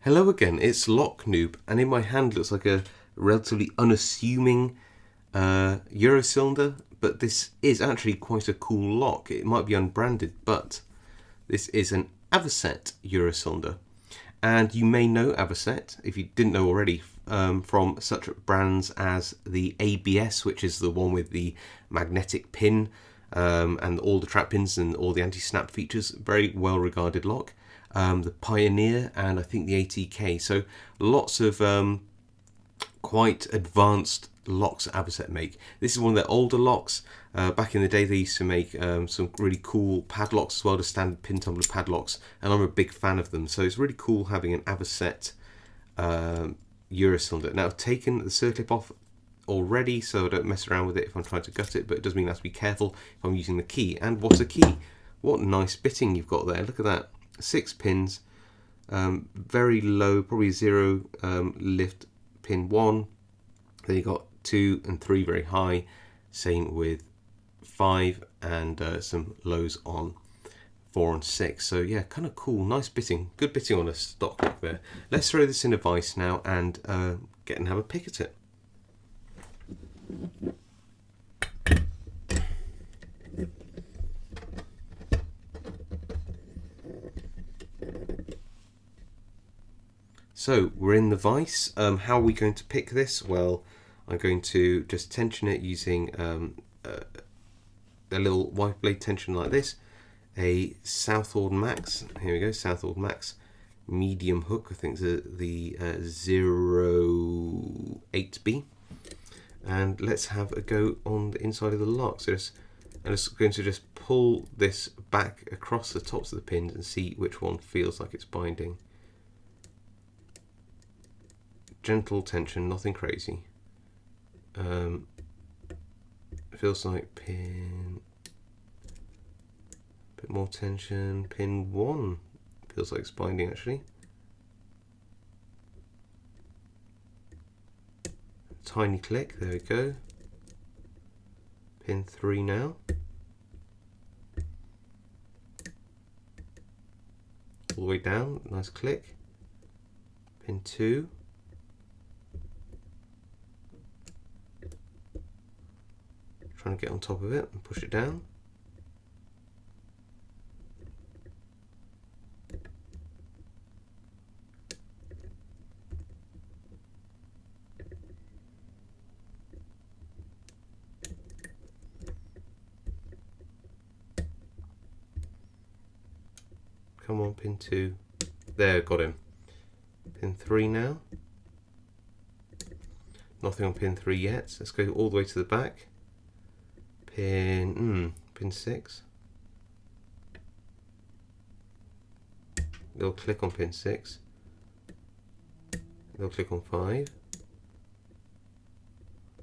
Hello again, it's Noob, and in my hand looks like a relatively unassuming Euro cylinder, but this is actually quite a cool lock. It might be unbranded, but this is an Avocet Euro cylinder. And you may know Avocet, if you didn't know already, from such brands as the ABS, which is the one with the magnetic pin and all the trap pins and all the anti-snap features. Very well regarded lock. The Pioneer and I think the ATK. So lots of quite advanced locks Avocet make. This is one of their older locks. Back in the day they used to make some really cool padlocks as well, as standard pin tumbler padlocks, and I'm a big fan of them. So it's really cool having an Avocet Euro cylinder. Now I've taken the circlip off already, so I don't mess around with it if I'm trying to gut it, but it does mean I have to be careful if I'm using the key. And what a key! What nice bitting you've got there, look at that. 6 pins, very low, probably 0 lift pin 1, then you got 2 and 3 very high, same with 5 and some lows on 4 and 6. So yeah, kind of cool, nice bitting, good bitting on a stock lock there. Let's throw this in a vise now and get and have a pick at it. So we're in the vise. How are we going to pick this? Well, I'm going to just tension it using a little wiper blade tension like this. A Southall Max, here we go, Southall Max medium hook, I think the 08B. And let's have a go on the inside of the lock. So I'm just going to just pull this back across the tops of the pins and see which one feels like it's binding. Gentle tension, nothing crazy. It feels like pin, a bit more tension, pin 1 feels like it's binding actually. Tiny click, there we go. Pin 3 now. All the way down, nice click. Pin 2. Trying to get on top of it and push it down. Come on, pin 2. There, got him. Pin 3 now. Nothing on pin 3 yet. Let's go all the way to the back. Pin 6. Little click on pin 6. Little click on 5.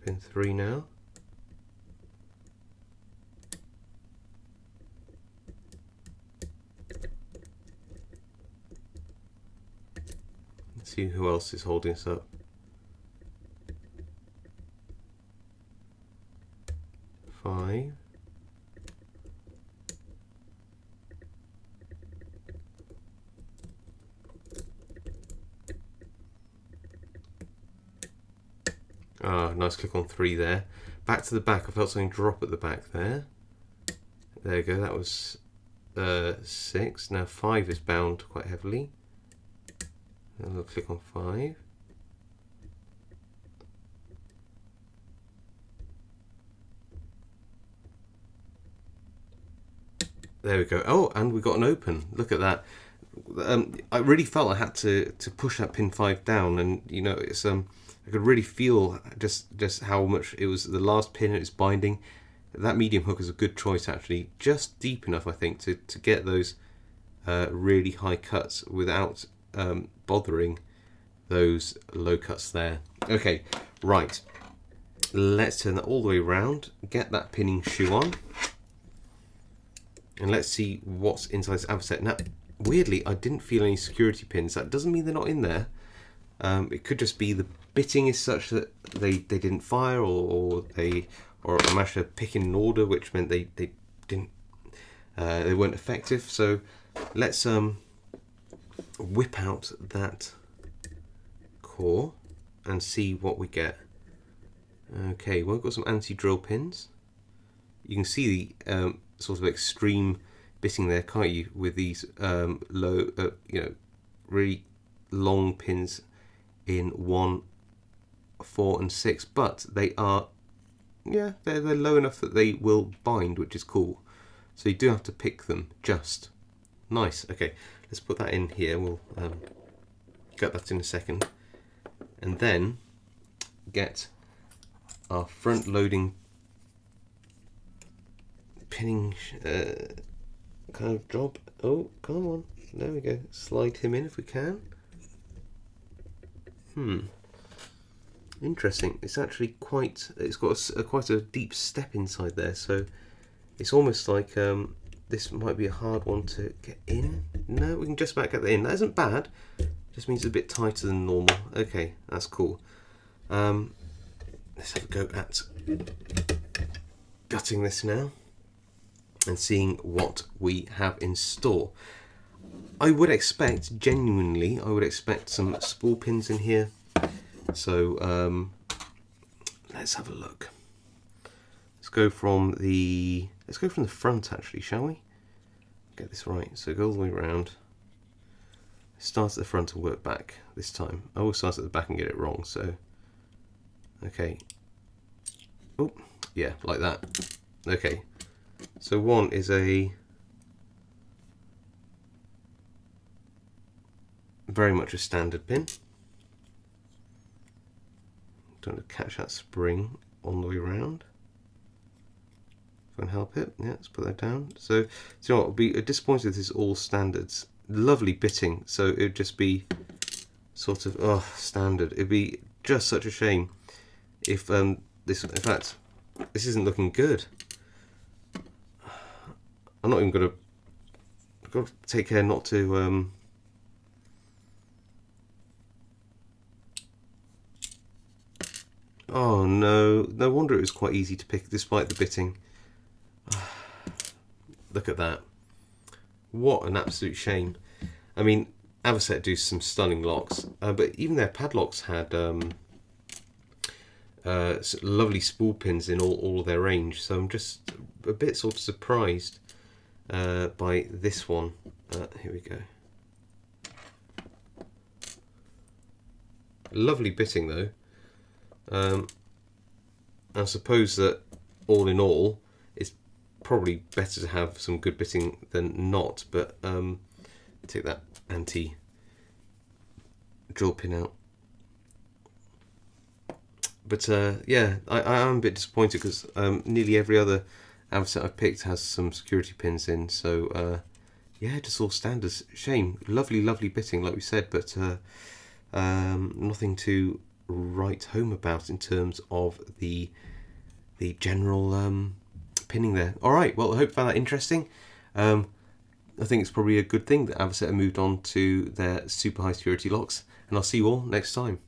Pin 3 now. Let's see who else is holding us up. 5. Ah, nice click on 3 there. Back to the back, I felt something drop at the back there. There you go, that was 6. Now 5 is bound quite heavily. A little click on 5. There we go. Oh, and we got an open. Look at that. I really felt I had to push that pin 5 down, and you know, it's I could really feel just how much it was the last pin it's binding. That medium hook is a good choice actually, just deep enough I think to get those really high cuts without bothering those low cuts there. Okay, right. Let's turn that all the way around. Get that pinning shoe on. And let's see what's inside this Avocet. Now, weirdly, I didn't feel any security pins. That doesn't mean they're not in there. It could just be the bitting is such that they didn't fire, or I managed to pick in an order, which meant they didn't they weren't effective. So let's whip out that core and see what we get. Okay, well, we've got some anti-drill pins. You can see the sort of extreme bitting there, can't you, with these low, really long pins in 1, 4 and 6, but they are, yeah, they're low enough that they will bind, which is cool. So you do have to pick them just. Nice. Okay, let's put that in here. We'll get that in a second, and then get our front loading pinning kind of job. Oh, come on, there we go. Slide him in if we can. Interesting. It's actually quite, it's got quite a deep step inside there, so it's almost like this might be a hard one to get in. No, we can just about get that in. That isn't bad, just means it's a bit tighter than normal. Okay, that's cool. Let's have a go at gutting this now and seeing what we have in store. I would expect, genuinely, I would expect some spool pins in here. So let's have a look. Let's go from the front actually, shall we? Get this right. So go all the way around. Start at the front and work back this time. I always start at the back and get it wrong, so okay. Oh, yeah, like that. Okay. So one is a very much a standard pin. Don't want to catch that spring on the way around. If I can help it, yeah, let's put that down. So, you know what, I'll be disappointed if this is all standards. Lovely bitting, so it would just be sort of standard. It'd be just such a shame if this. In fact, this isn't looking good. I'm not even gonna. I've got to take care not to. Oh no! No wonder it was quite easy to pick, despite the bitting. Look at that! What an absolute shame. I mean, Avocet do some stunning locks, but even their padlocks had lovely spool pins in all of their range. So I'm just a bit sort of surprised by this one. Here we go. Lovely bitting though. I suppose that all in all, it's probably better to have some good bitting than not, but take that anti-drill pin out. But yeah, I am a bit disappointed because nearly every other Avocet I've picked has some security pins in, so yeah, just all standards. Shame. Lovely, lovely bitting, like we said, but nothing to write home about in terms of the general pinning there. Alright, well, I hope you found that interesting. I think it's probably a good thing that Avocet have moved on to their super high security locks, and I'll see you all next time.